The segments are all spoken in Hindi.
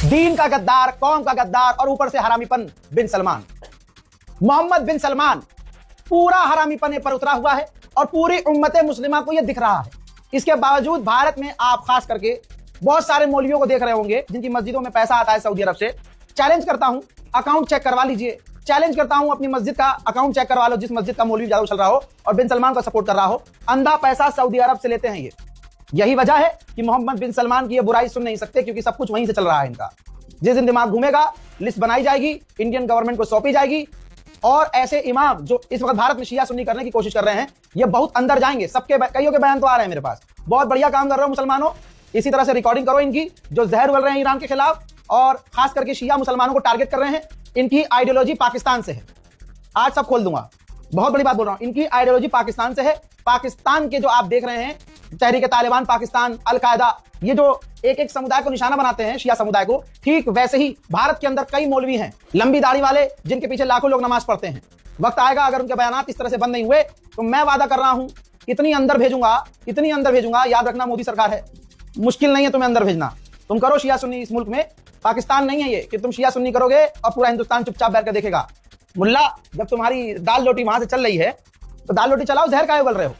दीन का गद्दार, कौम का गद्दार और ऊपर से हरामीपन बिन सलमान। मोहम्मद बिन सलमान पूरा हरामीपने पर उतरा हुआ है और पूरी उम्मत मुस्लिमा को यह दिख रहा है। इसके बावजूद भारत में आप खास करके बहुत सारे मौलवियों को देख रहे होंगे जिनकी मस्जिदों में पैसा आता है सऊदी अरब से। चैलेंज करता हूं, अकाउंट चेक करवा लीजिए। चैलेंज करता हूं, अपनी मस्जिद का अकाउंट चेक करवा लो जिस मस्जिद का मौलवी ज्यादा चल रहा हो और बिन सलमान को सपोर्ट कर रहा हो। अंधा पैसा सऊदी अरब से लेते हैं ये। यही वजह है कि मोहम्मद बिन सलमान की ये बुराई सुन नहीं सकते, क्योंकि सब कुछ वहीं से चल रहा है इनका। जिस दिन दिमाग घूमेगा लिस्ट बनाई जाएगी, इंडियन गवर्नमेंट को सौंपी जाएगी और ऐसे इमाम जो इस वक्त भारत में शिया सुन्नी करने की कोशिश कर रहे हैं, ये बहुत अंदर जाएंगे। सबके कईयों के बयान तो आ रहे हैं मेरे पास। बहुत बढ़िया काम कर रहे हो मुसलमानों, इसी तरह से रिकॉर्डिंग करो इनकी, जो जहर उगल रहे हैं ईरान के खिलाफ और खास करके शिया मुसलमानों को टारगेट कर रहे हैं। इनकी आइडियोलॉजी पाकिस्तान से है, आज सब खोल दूंगा। बहुत बड़ी बात बोल रहा हूं, इनकी आइडियोलॉजी पाकिस्तान से है। पाकिस्तान के जो आप देख रहे हैं तहरीक तालिबान पाकिस्तान, अल कायदा, ये जो एक एक समुदाय को निशाना बनाते हैं शिया समुदाय को, ठीक वैसे ही भारत के अंदर कई मौलवी हैं लंबी दाढ़ी वाले जिनके पीछे लाखों लोग नमाज पढ़ते हैं। वक्त आएगा अगर उनके बयानात इस तरह से बंद नहीं हुए तो मैं वादा कर रहा हूं इतनी अंदर भेजूंगा। याद रखना मोदी सरकार है, मुश्किल नहीं है तुम्हें अंदर भेजना। तुम करो शिया सुन्नी इस मुल्क में, पाकिस्तान नहीं है ये कि तुम शिया सुन्नी करोगे और पूरा हिंदुस्तान चुपचाप बैठ कर देखेगा। मुल्ला, जब तुम्हारी दाल रोटी वहां से चल रही है तो दाल रोटी चलाओ, जहर काहे उगल रहे हो।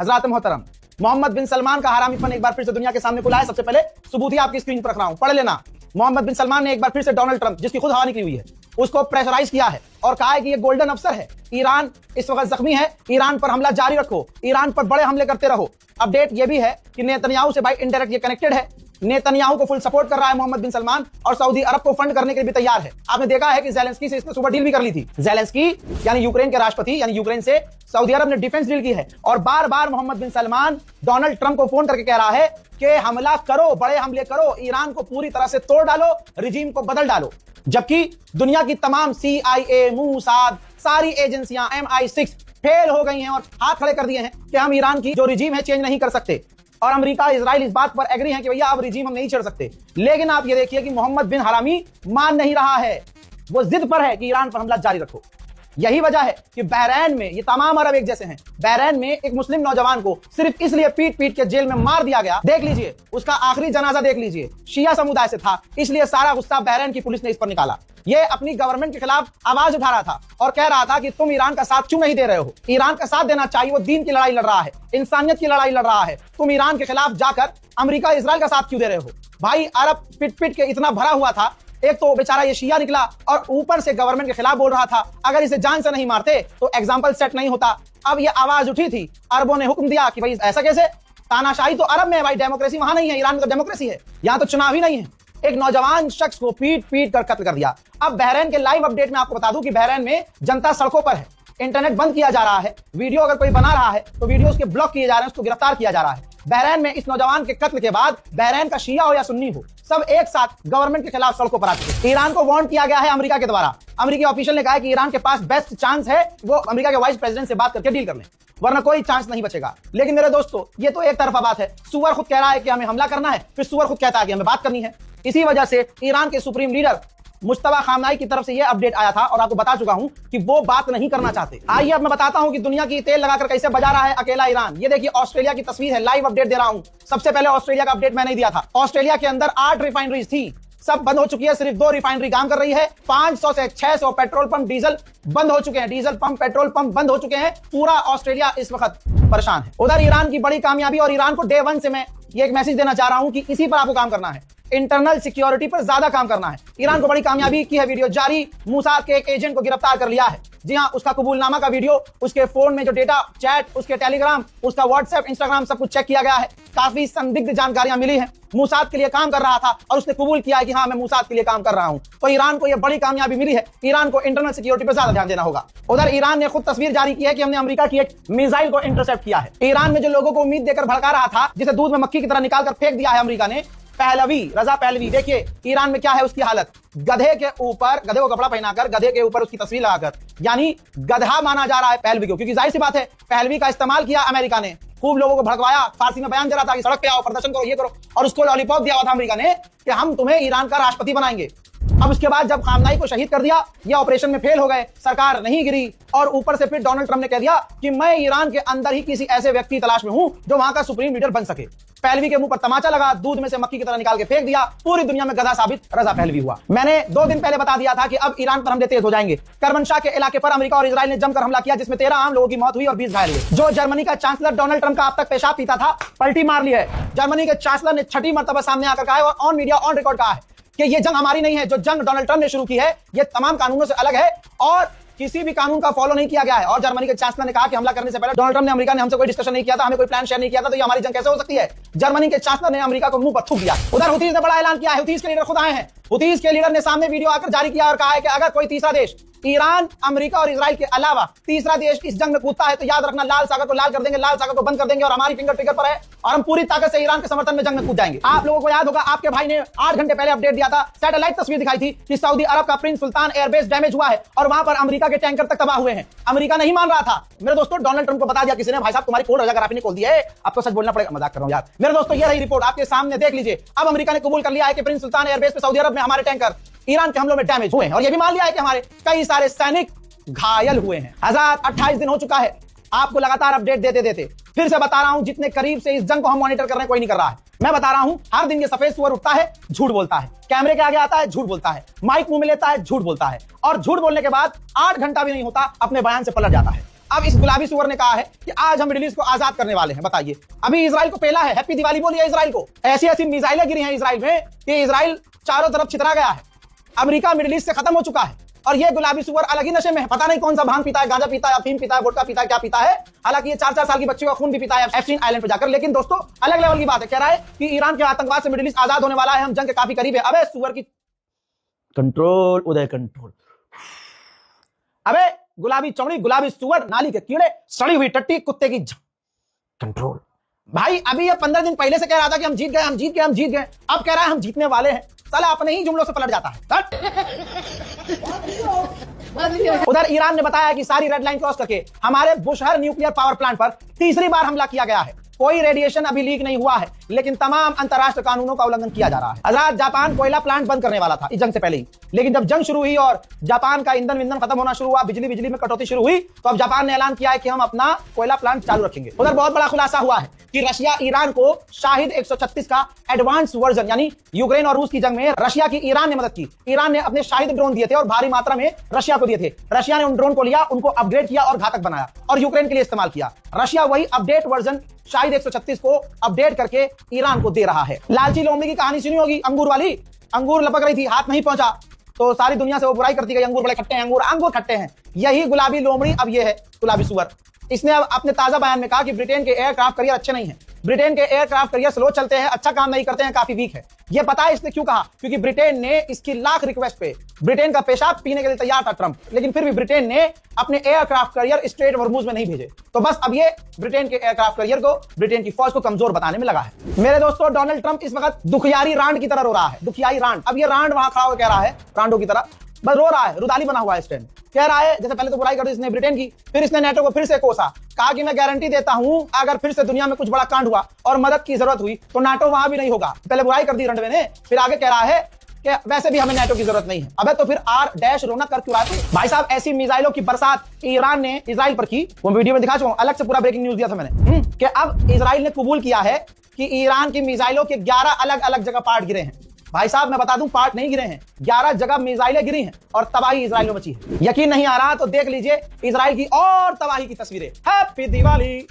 हजरात मोहतरम, मोहम्मद बिन सलमान का हरामीपन एक बार फिर से दुनिया के सामने खुला है। सबसे पहले सबूत ही आपकी स्क्रीन पर रख रहा हूं, पढ़ लेना। मोहम्मद बिन सलमान ने एक बार फिर से डोनाल्ड ट्रंप, जिसकी खुद हवा निकली हुई है, उसको प्रेशराइज किया है और कहा है कि ये गोल्डन अवसर है, ईरान इस वक्त जख्मी है, ईरान पर हमला जारी रखो, ईरान पर बड़े हमले करते रहो। अपडेट ये भी है कि नेतन्याहू से भाई इनडायरेक्ट ये कनेक्टेड है। नेतन्याहू को फुल सपोर्ट कर रहा है मोहम्मद बिन सलमान और सऊदी अरब को फंड करने के लिए भी तैयार है। आपने देखा है कि ज़ेलेंस्की से इसने सुबह डील भी कर ली थी। ज़ेलेंस्की यानी यूक्रेन के राष्ट्रपति, यानी यूक्रेन से सऊदी अरब ने डिफेंस डील की है और बार बार मोहम्मद बिन सलमान डोनाल्ड ट्रंप को फोन करके कह रहा है कि हमला करो, बड़े हमले करो, ईरान को पूरी तरह से तोड़ डालो, रिजीम को बदल डालो। जबकि दुनिया की तमाम CIA, मूसाद, सारी एजेंसियां, MI6 फेल हो गई हैं और हाथ खड़े कर दिए हैं कि हम ईरान की जो रिजीम है चेंज नहीं कर सकते। और अमेरिका, इजराइल इस बात पर एग्री है कि भैया अब रिजीम हम नहीं छोड़ सकते। लेकिन आप ये देखिए कि मोहम्मद बिन हरामी मान नहीं रहा है, वो जिद पर है कि ईरान पर हमला जारी रखो। यही वजह है कि बहरैन में, ये तमाम अरब एक जैसे हैं, बहरैन में एक मुस्लिम नौजवान को सिर्फ इसलिए पीट पीट के जेल में मार दिया गया। देख लीजिए उसका आखिरी जनाजा देख लीजिए, शिया समुदाय से था, इसलिए सारा गुस्सा बहरैन की पुलिस ने इस पर निकाला। ये अपनी गवर्नमेंट के खिलाफ आवाज उठा रहा था और कह रहा था कि तुम ईरान का साथ क्यों नहीं दे रहे हो। ईरान का साथ देना चाहिए, वो दीन की लड़ाई लड़ रहा है, इंसानियत की लड़ाई लड़ रहा है। तुम ईरान के खिलाफ जाकर अमेरिका, इजराइल का साथ क्यों दे रहे हो। भाई अरब पिट पिट के इतना भरा हुआ था, एक तो बेचारा ये शिया निकला और ऊपर से गवर्नमेंट के खिलाफ बोल रहा था। अगर इसे जान से नहीं मारते तो एग्जाम्पल सेट नहीं होता। अब ये आवाज उठी थी, अरबों ने हुक्म दिया कि भाई ऐसा कैसे, तानाशाही तो अरब में है भाई, डेमोक्रेसी वहां नहीं है। ईरान में तो डेमोक्रेसी है, यहाँ तो चुनाव ही नहीं है। एक नौजवान शख्स को पीट पीट कर कत्ल कर दिया। अब बहरैन के लाइव अपडेट में आपको बता दूं कि बहरैन में जनता सड़कों पर है, इंटरनेट बंद किया जा रहा है, वीडियो अगर कोई बना रहा है तो वीडियो उसके ब्लॉक किए जा रहे हैं, उसको गिरफ्तार किया जा रहा है। बहरैन में इस नौजवान के कत्ल के बाद बहरैन का शिया हो या सुन्नी हो, सब एक साथ गवर्नमेंट के खिलाफ सड़कों पर आ चुके। ईरान को वार्न किया गया है अमेरिका के द्वारा। अमेरिकी ऑफिशियल ने कहा है कि ईरान के पास बेस्ट चांस है वो अमेरिका के वाइस प्रेसिडेंट से बात करके डील कर लें, वरना कोई चांस नहीं बचेगा। लेकिन मेरे दोस्तों, ये तो एक तरफा बात है। सुअर खुद कह रहा है कि हमें हमला करना है, फिर सुअर खुद कहता है कि हमें बात करनी है। इसी वजह से ईरान के सुप्रीम लीडर मुश्तबा खामनाई की तरफ से यह अपडेट आया था और आपको बता चुका हूं कि वो बात नहीं करना चाहते। आइए अब मैं बताता हूं कि दुनिया की तेल लगाकर कैसे बजा रहा है अकेला ईरान। ये देखिए ऑस्ट्रेलिया की तस्वीर है, लाइव अपडेट दे रहा हूं। सबसे पहले ऑस्ट्रेलिया का अपडेट मैंने दिया था। ऑस्ट्रेलिया के अंदर 8 रिफाइनरीज थी, सब बंद हो चुकी है, सिर्फ 2 रिफाइनरी काम कर रही है। 500 से 600 पेट्रोल पंप, डीजल बंद हो चुके हैं, डीजल पंप, पेट्रोल पंप बंद हो चुके हैं। पूरा ऑस्ट्रेलिया इस वक्त परेशान है। उधर ईरान की बड़ी कामयाबी, और ईरान को डे 1 से मैं ये एक मैसेज देना चाह रहा हूं कि इसी पर आपको काम करना है, इंटरनल सिक्योरिटी पर ज्यादा काम करना है। ईरान को बड़ी कामयाबी की है वीडियो जारी, मूसाद के एक एजेंट को गिरफ्तार कर लिया है। जी हां, उसका कबूलनामा का वीडियो, उसके फोन में जो डेटा, चैट, उसके टेलीग्राम, उसका व्हाट्सएप, इंस्टाग्राम सब कुछ चेक किया गया है। काफी संदिग्ध जानकारियां मिली हैं। मूसाद के लिए काम कर रहा था और उसने कबूल किया है कि हाँ मैं मूसाद के लिए काम कर रहा हूं। तो ईरान को यह बड़ी कामयाबी मिली है। ईरान को इंटरनल सिक्योरिटी पर ज्यादा ध्यान देना होगा। उधर ईरान ने खुद तस्वीर जारी की है कि हमने अमेरिका की एक मिसाइल को इंटरसेप्ट किया है। ईरान में जो लोगों को उम्मीद देकर भड़का रहा था, जिसे दूध में मक्खी की तरह निकाल कर फेंक दिया है अमेरिका ने, पहलवी, रजा पहलवी, देखिए ईरान में क्या है उसकी हालत। गधे के ऊपर, गधे को कपड़ा पहनाकर, गधे के ऊपर उसकी तस्वीर लगाकर, यानी गधा माना जा रहा है पहलवी को, क्योंकि जाहिर सी बात है पहलवी का इस्तेमाल किया अमेरिका ने। खूब लोगों को भड़कवाया, फारसी में बयान दे रहा था कि सड़क पे आओ, प्रदर्शन करो, ये करो, और उसको लॉलीपॉप दिया हुआ था अमेरिका ने कि हम तुम्हें ईरान का राष्ट्रपति बनाएंगे। अब उसके बाद जब खामनाई को शहीद कर दिया, ये ऑपरेशन में फेल हो गए, सरकार नहीं गिरी, और ऊपर से फिर डोनाल्ड ट्रंप ने कह दिया कि मैं ईरान के अंदर ही किसी ऐसे व्यक्ति की तलाश में हूं जो वहां का सुप्रीम लीडर बन सके। पहलवी के मुंह पर तमाचा लगा, दूध में से मक्खी की तरह निकाल के फेंक दिया, पूरी दुनिया में गधा साबित रजा पहलवी हुआ। मैंने 2 दिन पहले बता दिया था कि अब ईरान पर हमले तेज हो जाएंगे। करमनशाह के इलाके पर अमेरिका और इजराइल ने जमकर हमला किया, जिसमें 13 आम लोगों की मौत हुई और 20 घायल हुए। जो जर्मनी का चांसलर डोनाल्ड ट्रंप का अब तक पेशाब पीता था, पलटी मार ली है। जर्मनी के चांसलर ने 6ठी मर्तबा सामने आकर कहा है और ऑन मीडिया ऑन रिकॉर्ड कहा है कि ये जंग हमारी नहीं है, जो जंग डोनाल्ड ट्रंप ने शुरू की है ये तमाम कानूनों से अलग है और किसी भी कानून का फॉलो नहीं किया गया है। और जर्मनी के चांसलर ने कहा कि हमला करने से पहले डोनाल्ड ट्रंप ने अमेरिका ने हमसे कोई डिस्कशन नहीं किया था, हमें कोई प्लान शेयर नहीं किया था, तो ये हमारी जंग कैसे हो सकती है। जर्मनी के चांसलर ने अमेरिका को मुंह पर थूक दिया। उधर हुतीज ने बड़ा ऐलान किया है, हुतीज के लीडर खुद आए हैं। हुतीज के लीडर ने सामने वीडियो आकर जारी किया और कहा है कि अगर कोई तीसरा देश ईरान, अमेरिका और इजराइल के अलावा तीसरा देश इस जंग में कूदता है तो याद रखना लाल सागर को लाल कर देंगे, लाल सागर को बंद कर देंगे और हमारी फिंगर ट्रिगर पर है और हम पूरी ताकत से ईरान के समर्थन में जंग में कूद जाएंगे। आप लोगों को याद होगा, आपके भाई ने 8 घंटे पहले अपडेट दिया था, सैटेलाइट तस्वीर दिखाई थी कि सऊदी अरब का प्रिंस सुल्तान एयरबेस डैमेज हुआ है और वहां पर अमेरिका के टैंकर तक तबाह हुए हैं। अमेरिका नहीं मान रहा था। मेरे दोस्तों, डोनाल्ड ट्रंप को बता दिया किसी ने, भाई साहब तुम्हारी कोड रजाकार ने खोल दी है, अब तो सच बोलना पड़ेगा। मजाक कर रहा हूं यार। मेरे दोस्तों, ये रही रिपोर्ट आपके सामने, देख लीजिए। अब अमेरिका ने कबूल कर लिया है कि प्रिंस सुल्तान एयरबेस पे सऊदी अरब में हमारे टैंकर ईरान के हमलों में डैमेज हुए हैं और यह भी मान लिया है कि हमारे कई सारे सैनिक घायल हुए हैं। 1028 दिन हो चुका है आपको लगातार अपडेट देते देते। फिर से बता रहा हूं, जितने करीब से इस जंग को हम मॉनिटर कर रहे हैं कोई नहीं कर रहा है। मैं बता रहा हूं, हर दिन ये सफेद सुअर उठता है, झूठ बोलता है, कैमरे के आगे आता है, झूठ बोलता है, माइक मुंह में लेता है, झूठ बोलता है और झूठ बोलने के बाद 8 घंटा भी नहीं होता अपने बयान से पलट जाता है। अब इस गुलाबी सुअर ने कहा है कि आज हम मिडिल ईस्ट को आजाद करने वाले हैं। बताइए, अभी इजराइल को पेला है, हैप्पी दिवाली बोलिए इजराइल को। ऐसी ऐसी मिसाइलें गिरी हैं इजराइल में कि इजराइल चारों तरफ छितरा गया है। अमेरिका मिडिल ईस्ट से खत्म हो चुका है और ये गुलाबी सुअर अलग ही नशे में है। पता नहीं कौन सा भांग पीता है, गांजा पीता है, अफीम पीता है, वोडका पीता है, क्या पीता है। हालांकि ये 4-4 साल की बच्ची का खून भी पीता है एप्स्टीन आइलैंड पर जाकर। लेकिन दोस्तों, अलग लेवल की बात है। कह रहा है कि ईरान के आतंकवाद से मिडिल ईस्ट आजाद होने वाला है, हम जंग के काफी करीब है। अबे सुअर की कंट्रोल, उदय कंट्रोल। अबे गुलाबी चमड़ी, गुलाबी सुअर, नाली के कीड़े, सड़ी हुई टट्टी, कुत्ते की कंट्रोल। भाई अभी ये 15 दिन पहले से कह रहा था कि हम जीत गए, हम जीत गए, हम जीत गए। अब कह रहा है हम जीतने वाले हैं। साला अपने ही जुमलों से पलट जाता है। उधर ईरान ने बताया कि सारी रेड लाइन क्रॉस करके हमारे बुशहर न्यूक्लियर पावर प्लांट पर तीसरी बार हमला किया गया है। कोई रेडिएशन अभी लीक नहीं हुआ है, लेकिन तमाम अंतरराष्ट्रीय कानूनों का उल्लंघन किया जा रहा है। हजरात, जापान कोयला प्लांट बंद करने वाला था इस जंग से पहले ही, लेकिन जब जंग शुरू हुई और जापान का ईंधन खत्म होना शुरू हुआ, बिजली में कटौती शुरू हुई, तो अब जापान ने ऐलान किया है कि हम अपना कोयला प्लांट चालू रखेंगे। उधर बहुत बड़ा खुलासा हुआ है कि रशिया ईरान को शाहिद 136 का एडवांस वर्जन, यानी यूक्रेन और रूस की जंग में रशिया की ईरान ने मदद की। ईरान ने अपने शाहिद ड्रोन दिए थे और भारी मात्रा में रशिया को दिए थे। रशिया ने उन ड्रोन को लिया, उनको अपग्रेड किया और घातक बनाया और यूक्रेन के लिए इस्तेमाल किया। रशिया वही अपडेट वर्जन शाहिद 136 को अपडेट करके ईरान को दे रहा है। लालची लोमड़ी की कहानी सुनी होगी, अंगूर वाली। अंगूर लपक रही थी, हाथ नहीं पहुंचा तो सारी दुनिया से वो बुराई करती गई, अंगूर बड़े खट्टे हैं, अंगूर खट्टे हैं। यही गुलाबी लोमड़ी अब ये है गुलाबी सुअर। इसने अब अपने ताजा बयान में कहा कि ब्रिटेन के एयरक्राफ्ट करियर अच्छे नहीं है, ब्रिटेन के एयरक्राफ्ट करियर स्लो चलते हैं, अच्छा काम नहीं करते हैं, काफी वीक है। यह पता है इसने क्यों कहा? क्योंकि ब्रिटेन ने इसकी लाख रिक्वेस्ट पे ब्रिटेन का पेशाब पीने के लिए तैयार था ट्रंप, लेकिन फिर भी ब्रिटेन ने अपने एयरक्राफ्ट करियर स्ट्रेट हॉर्मुज में नहीं भेजे। तो बस अब ये ब्रिटेन के एयरक्राफ्ट करियर को, ब्रिटेन की फौज को कमजोर बताने में लगा है। मेरे दोस्तों, डोनाल्ड ट्रंप इस वक्त दुखियारी रांड की तरह रो रहा है, दुखियारी रांड। अब ये रांड वहां खड़ा होकर कह रहा है, रांडो की तरह बस रो रहा है, रुदाली बना हुआ है इस टाइम। कह रहा है जैसे पहले तो बुराई कर दी इसने ब्रिटेन की, फिर इसने नेटो को फिर से कोसा, कहा कि मैं गारंटी देता हूं अगर फिर से दुनिया में कुछ बड़ा कांड हुआ और मदद की जरूरत हुई तो नाटो वहां भी नहीं होगा। पहले बुराई कर दी रंडवे ने, फिर आगे कह रहा है कि वैसे भी हमें नाटो की जरूरत नहीं है। अबे तो फिर R- रोना कर क्यों रहा है भाई साहब? ऐसी मिसाइलों की बरसात ईरान ने इजराइल पर की, वो वीडियो में दिखा चुका हूं, अलग से पूरा ब्रेकिंग न्यूज दिया था मैंने कि अब इजराइल ने कबूल किया है कि ईरान की मिसाइलों के 11 अलग अलग जगह पार्ट गिरे हैं। भाई साहब मैं बता दूं, पार्ट नहीं गिरे हैं, 11 जगह मिसाइलें गिरी हैं और तबाही इजराइल में मची है। यकीन नहीं आ रहा तो देख लीजिए इजराइल की और तबाही की तस्वीरें। हैप्पी दिवाली।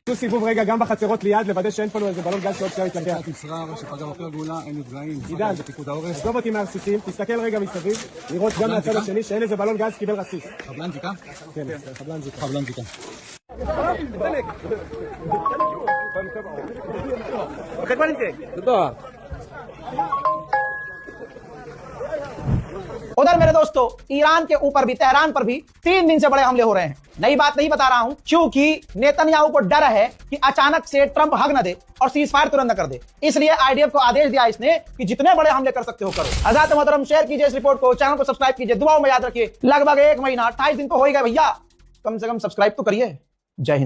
עשו סיבוב רגע גם בחצרות ליד, לוודא שאין פה איזה בלון גז שעוד שנייה יתקלקל. ישראר שפגע בפרי הגאולה, אין נפגעים. עידן, בפיקוד העורף. עזוב אותי מהרסיסים, תסתכל רגע מסביב, לראות גם מהצד השני שאין איזה בלון גז קיבל רסיס. חבלן זיקה? כן, חבלן זיקה. חבלן זיקה. תודה. उधर मेरे दोस्तों ईरान के ऊपर भी, तेहरान पर भी 3 दिन से बड़े हमले हो रहे हैं। नई बात नहीं बता रहा हूं, क्योंकि नेतन्याहू को डर है कि अचानक से ट्रंप हग न दे और सीज फायर तुरंत न कर दे। इसलिए आईडीएफ को आदेश दिया इसने कि जितने बड़े हमले कर सकते हो करो। हज़रात मोहतरम, शेयर कीजिए इस रिपोर्ट को, चैनल को सब्सक्राइब कीजिए, दुआओं में याद रखिए। लगभग 1 महीना 28 दिन तो हो ही गए भैया, कम से कम सब्सक्राइब तो करिए। जय हिंद।